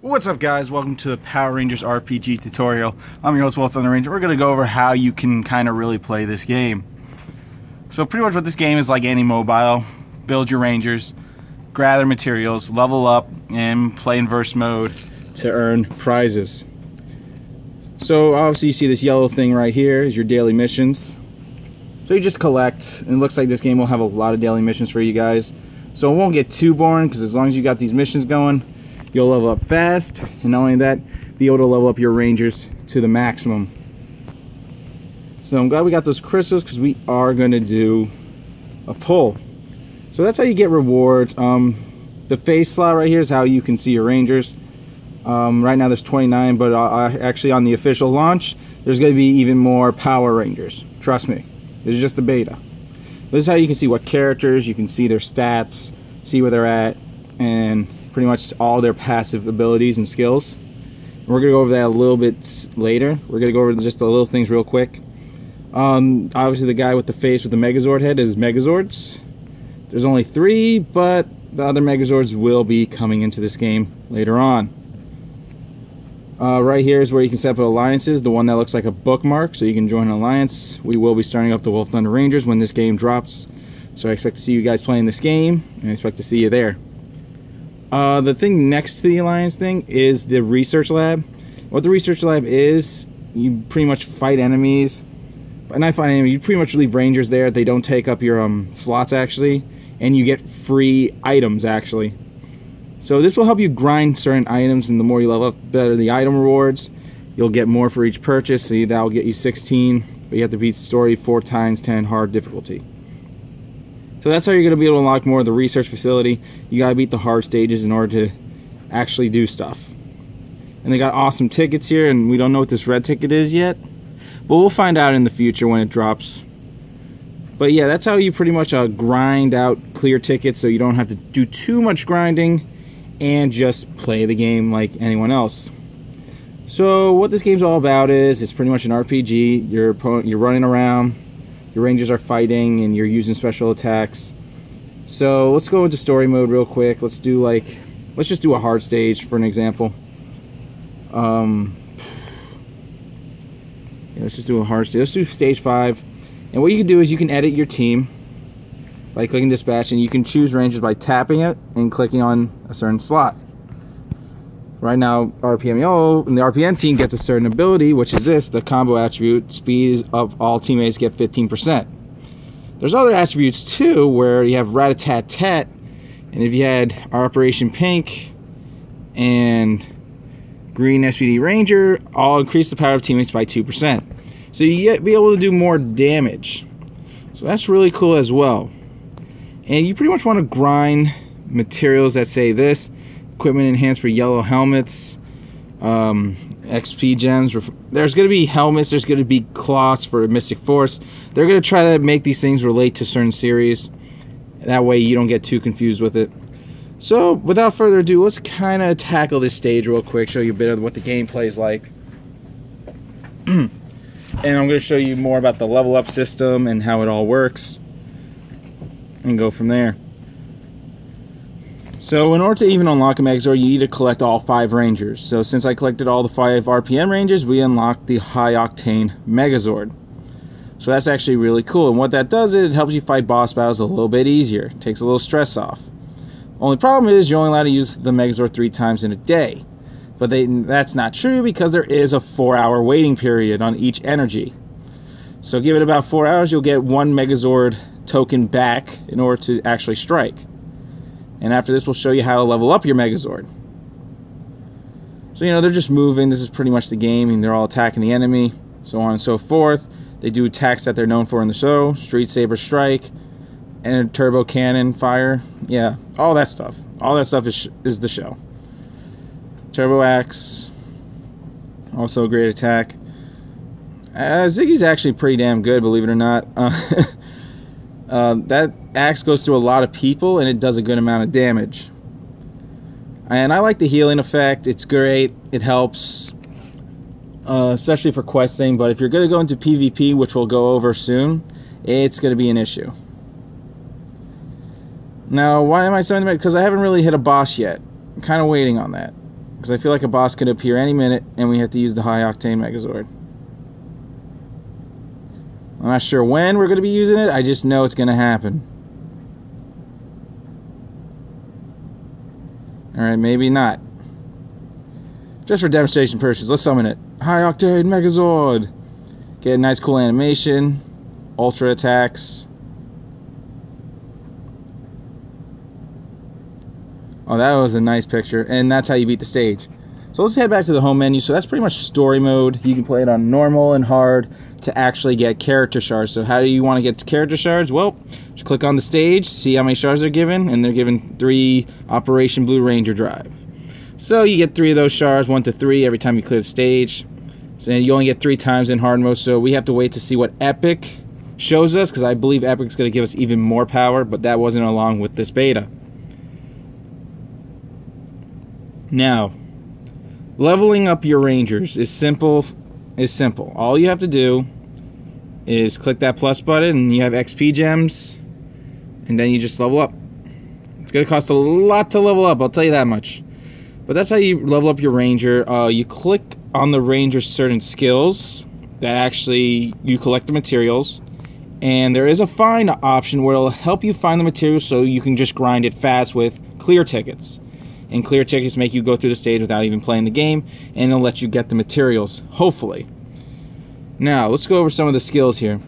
What's up, guys? Welcome to the Power Rangers RPG tutorial. I'm your host, Will Thunder Ranger. We're going to go over how you can kind of really play this game. So pretty much what this game is like any mobile. Build your Rangers, gather materials, level up, and play in verse mode to earn prizes. So obviously you see this yellow thing right here is your daily missions. So you just collect, and it looks like this game will have a lot of daily missions for you guys. So it won't get too boring, because as long as you got these missions going, you'll level up fast, and not only that, be able to level up your Rangers to the maximum. So I'm glad we got those crystals, because we are going to do a pull. So that's how you get rewards. The face slot right here is how you can see your Rangers. Right now there's 29, but actually on the official launch, there's going to be even more Power Rangers. Trust me, this is just the beta. This is how you can see what characters, you can see their stats, see where they're at, and pretty much all their passive abilities and skills. And we're going to go over that a little bit later. We're going to go over just the little things real quick. Obviously the guy with the face with the Megazord head is Megazords. There's only 3, but the other Megazords will be coming into this game later on. Right here is where you can set up alliances. The one that looks like a bookmark, so you can join an alliance. We will be starting up the Wolf Thunder Rangers when this game drops. So I expect to see you guys playing this game, and I expect to see you there. The thing next to the alliance thing is the research lab. What the research lab is, you pretty much fight enemies. And I find enemies, you pretty much leave Rangers there. They don't take up your slots actually, and you get free items actually. So this will help you grind certain items, and the more you level up, the better the item rewards. You'll get more for each purchase, so that'll get you 16. But you have to beat the story 4 times 10 hard difficulty. So that's how you're going to be able to unlock more of the research facility. You got to beat the hard stages in order to actually do stuff. And they got awesome tickets here, and we don't know what this red ticket is yet. But we'll find out in the future when it drops. But yeah, that's how you pretty much grind out clear tickets, so you don't have to do too much grinding and just play the game like anyone else. So what this game's all about is, it's pretty much an RPG. You're running around. Your Rangers are fighting, and you're using special attacks. So let's go into story mode real quick. Let's just do a hard stage for an example. Yeah, let's just do a hard stage. Let's do stage 5. And what you can do is you can edit your team by clicking dispatch, and you can choose Rangers by tapping it and clicking on a certain slot. Right now, RPM yellow, and the RPM team gets a certain ability, which is this, the combo attribute, speed of all teammates get 15%. There's other attributes too, where you have Rat-a-tat-tat, and if you had Operation Pink and Green SPD Ranger, all increase the power of teammates by 2%. So you be able to do more damage. So that's really cool as well. And you pretty much want to grind materials that say this. Equipment enhanced for yellow helmets, XP gems. There's going to be helmets, there's going to be cloths for Mystic Force. They're going to try to make these things relate to certain series. That way you don't get too confused with it. So without further ado, let's kind of tackle this stage real quick, show you a bit of what the gameplay is like. And I'm going to show you more about the level up system and how it all works, and go from there. So in order to even unlock a Megazord, you need to collect all 5 Rangers. So since I collected all the 5 RPM Rangers, we unlocked the High Octane Megazord. So that's actually really cool. And what that does is it helps you fight boss battles a little bit easier. It takes a little stress off. Only problem is you're only allowed to use the Megazord 3 times in a day. But that's not true, because there is a 4-hour waiting period on each energy. So give it about 4 hours, you'll get 1 Megazord token back in order to actually strike. And after this, we'll show you how to level up your Megazord. So, they're just moving. This is pretty much the game, and they're all attacking the enemy, so on and so forth. They do attacks that they're known for in the show. Street Saber Strike, and Turbo Cannon Fire. Yeah, all that stuff. All that stuff is the show. Turbo Axe, also a great attack. Ziggy's actually pretty damn good, believe it or not. That axe goes through a lot of people, and it does a good amount of damage. And I like the healing effect. It's great. It helps, especially for questing. But if you're going to go into PvP, which we'll go over soon, it's going to be an issue. Now, why am I saying that? Because I haven't really hit a boss yet. I'm kind of waiting on that. because I feel like a boss could appear any minute and we have to use the high octane Megazord. I'm not sure when we're going to be using it, I just know it's going to happen. Alright, maybe not. Just for demonstration purposes, let's summon it. High octane Megazord! Get a nice cool animation, ultra attacks. Oh, that was a nice picture, and that's how you beat the stage. So let's head back to the home menu. So that's pretty much story mode. You can play it on normal and hard to actually get character shards. So how do you want to get character shards? Well, just click on the stage, see how many shards they're given, and they're given 3 Operation Blue Ranger Drive. So you get 3 of those shards, 1 to 3 every time you clear the stage. So you only get 3 times in hard mode, so we have to wait to see what Epic shows us, because I believe Epic's going to give us even more power, but that wasn't along with this beta. Now, leveling up your Rangers is simple. All you have to do is click that plus button and you have XP gems, and then you just level up. It's going to cost a lot to level up, I'll tell you that much. But that's how you level up your Ranger. You click on the Ranger's certain skills that actually you collect the materials, and there is a find option where it'll help you find the materials so you can just grind it fast with clear tickets. And clear tickets make you go through the stage without even playing the game, and it'll let you get the materials, hopefully. Now, let's go over some of the skills here.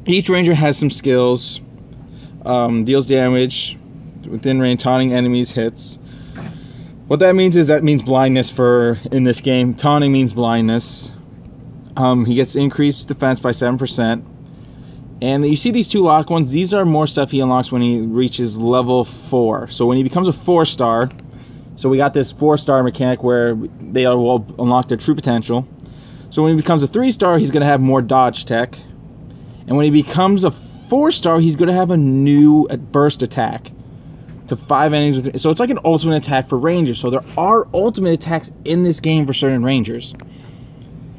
Each Ranger has some skills. Deals damage within range, taunting enemies, hits. What that means is blindness in this game. Taunting means blindness. He gets increased defense by 7%. And you see these 2 lock ones. These are more stuff he unlocks when he reaches level 4. So when he becomes a 4-star, so we got this 4-star mechanic where they will unlock their true potential. So when he becomes a 3-star, he's going to have more dodge tech. And when he becomes a 4-star, he's going to have a new burst attack to 5 enemies. So it's like an ultimate attack for Rangers. So there are ultimate attacks in this game for certain Rangers.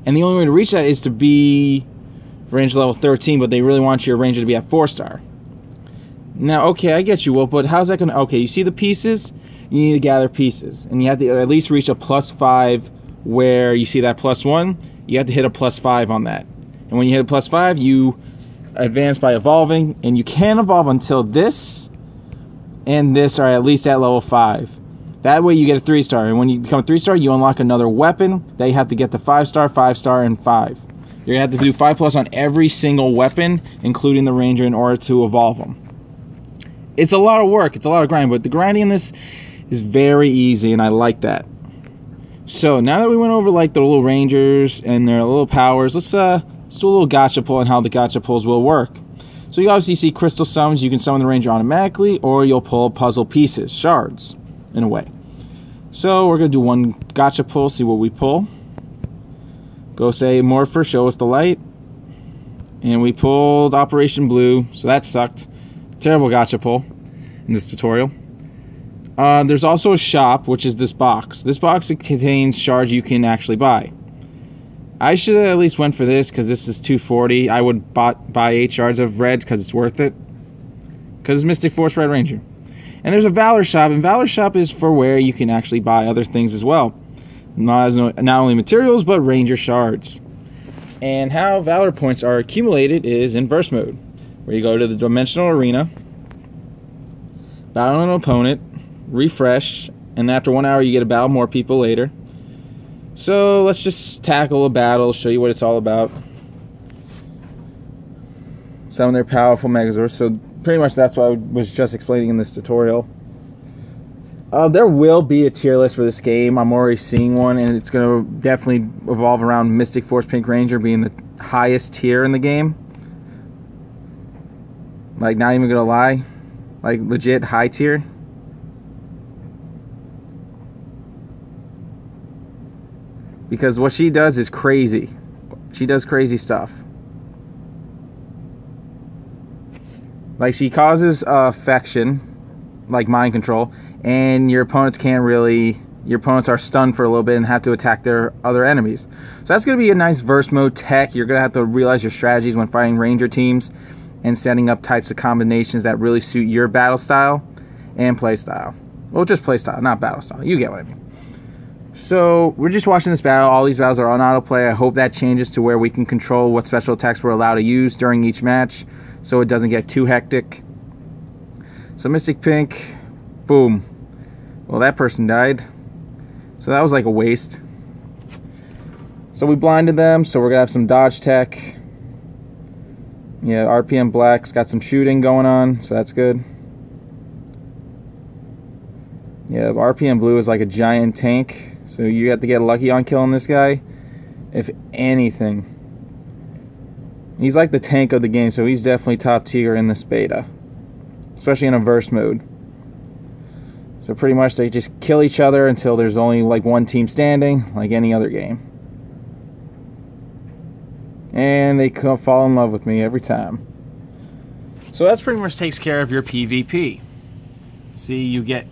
And the only way to reach that is to be Ranger level 13, but they really want your Ranger to be at 4-star. Now, okay, I get you, Will, but how's that going to... Okay, you see the pieces? You need to gather pieces. And you have to at least reach a +5 where you see that +1. You have to hit a +5 on that. And when you hit a +5, you advance by evolving. And you can't evolve until this and this are at least at level 5. That way you get a 3-star. And when you become a 3-star, you unlock another weapon that you have to get the 5-star, 5-star, and 5. You're going to have to do 5+ on every single weapon, including the Ranger, in order to evolve them. It's a lot of work. It's a lot of grind, but the grinding in this is very easy, and I like that. So, now that we went over like the little Rangers and their little powers, let's do a little gacha pull on how the gacha pulls will work. So you obviously see crystal summons. You can summon the Ranger automatically, or you'll pull puzzle pieces, shards, in a way. So we're going to do one gacha pull, see what we pull. Go say Morpher, show us the light. And we pulled Operation Blue, so that sucked. Terrible gacha pull in this tutorial. There's also a shop, which is this box. This box contains shards you can actually buy. I should have at least went for this, because this is 240. I would buy 8 shards of red, because it's worth it. Because it's Mystic Force Red Ranger. And there's a Valor shop, and Valor shop is for where you can actually buy other things as well. Not only materials, but Ranger shards. And how Valor points are accumulated is in Verse Mode, where you go to the Dimensional Arena, battle an opponent, refresh, and after 1 hour you get to battle more people later. So let's just tackle a battle, show you what it's all about. Some of their powerful Megazords. So pretty much that's what I was just explaining in this tutorial. There will be a tier list for this game. I'm already seeing one, and it's going to definitely evolve around Mystic Force Pink Ranger being the highest tier in the game. Like, not even going to lie. Like, legit high tier. Because what she does is crazy. She does crazy stuff. Like, she causes affection, like mind control, and your opponents can't really... Your opponents are stunned for a little bit and have to attack their other enemies. So that's going to be a nice verse mode tech. You're going to have to realize your strategies when fighting Ranger teams and setting up types of combinations that really suit your battle style and play style. Well, just play style, not battle style. You get what I mean. So we're just watching this battle. All these battles are on autoplay. I hope that changes to where we can control what special attacks we're allowed to use during each match, so it doesn't get too hectic. So Mystic Pink, boom. Well, that person died. So that was like a waste. So we blinded them, so we're going to have some dodge tech. Yeah, RPM Black's got some shooting going on, so that's good. Yeah, RPM Blue is like a giant tank, so you have to get lucky on killing this guy. If anything. He's like the tank of the game, so he's definitely top tier in this beta. Especially in a verse mode. So pretty much they just kill each other until there's only like one team standing, like any other game. And they fall in love with me every time. So that's pretty much takes care of your PvP. See, you get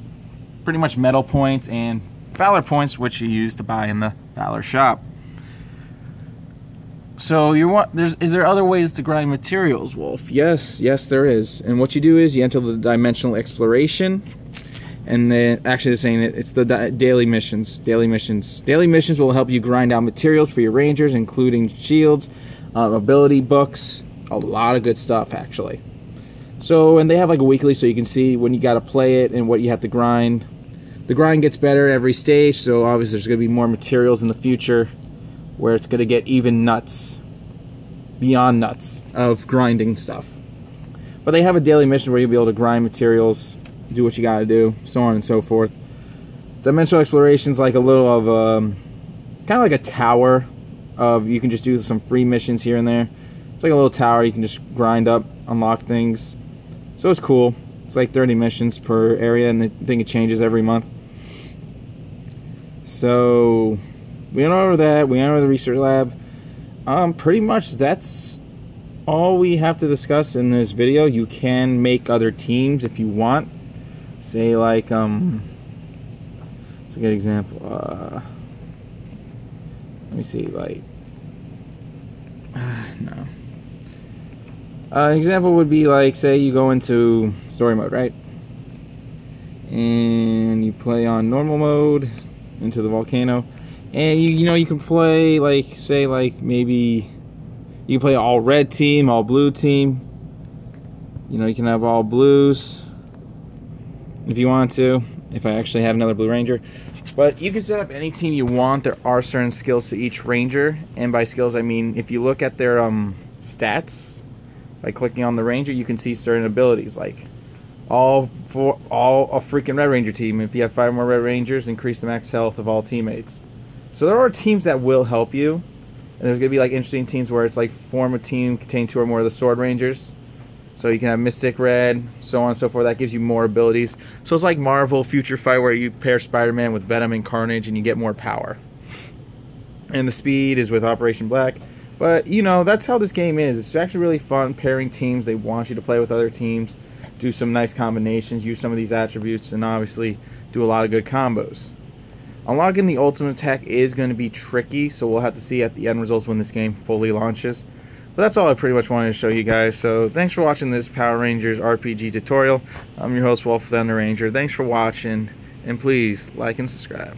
pretty much medal points and Valor points, which you use to buy in the Valor shop. So is there other ways to grind materials, Wolf? Yes, there is. And what you do is you enter the dimensional exploration, and then actually saying it's the daily missions. Daily missions will help you grind out materials for your rangers, including shields, ability books, a lot of good stuff actually. So, and they have like a weekly, so you can see when you got to play it and what you have to grind. The grind gets better every stage, so obviously there's going to be more materials in the future where it's going to get even nuts, beyond nuts of grinding stuff. But they have a daily mission where you'll be able to grind materials, do what you got to do, so on and so forth. Dimensional exploration's like a little of kind of like a tower of, you can just do some free missions here and there. It's like a little tower you can just grind up, unlock things. So it's cool. It's like 30 missions per area, and I think it changes every month. So we went over that. We went over the research lab. Pretty much that's all we have to discuss in this video. You can make other teams if you want. Say like it's a good example. Let me see, like no. An example would be like, say you go into story mode, right? And you play on normal mode into the volcano, and you can play like, say like maybe you can play all red team, all blue team. You can have all blues if you want to. If I actually have another blue ranger. But you can set up any team you want. There are certain skills to each ranger, and by skills I mean if you look at their stats by clicking on the ranger, you can see certain abilities like all a freaking red ranger team. If you have 5 more red rangers, increase the max health of all teammates. So there are teams that will help you, and there's gonna be like interesting teams where it's like form a team containing 2 or more of the sword rangers. So you can have Mystic Red, so on and so forth. That gives you more abilities. So it's like Marvel Future Fight where you pair Spider-Man with Venom and Carnage and you get more power. And the speed is with Operation Black. But, that's how this game is. It's actually really fun pairing teams. They want you to play with other teams, do some nice combinations, use some of these attributes, and obviously do a lot of good combos. Unlocking the ultimate attack is going to be tricky, so we'll have to see at the end results when this game fully launches. But that's all I pretty much wanted to show you guys. So thanks for watching this Power Rangers RPG tutorial. I'm your host, Wolf the Ranger. Thanks for watching, and please like and subscribe.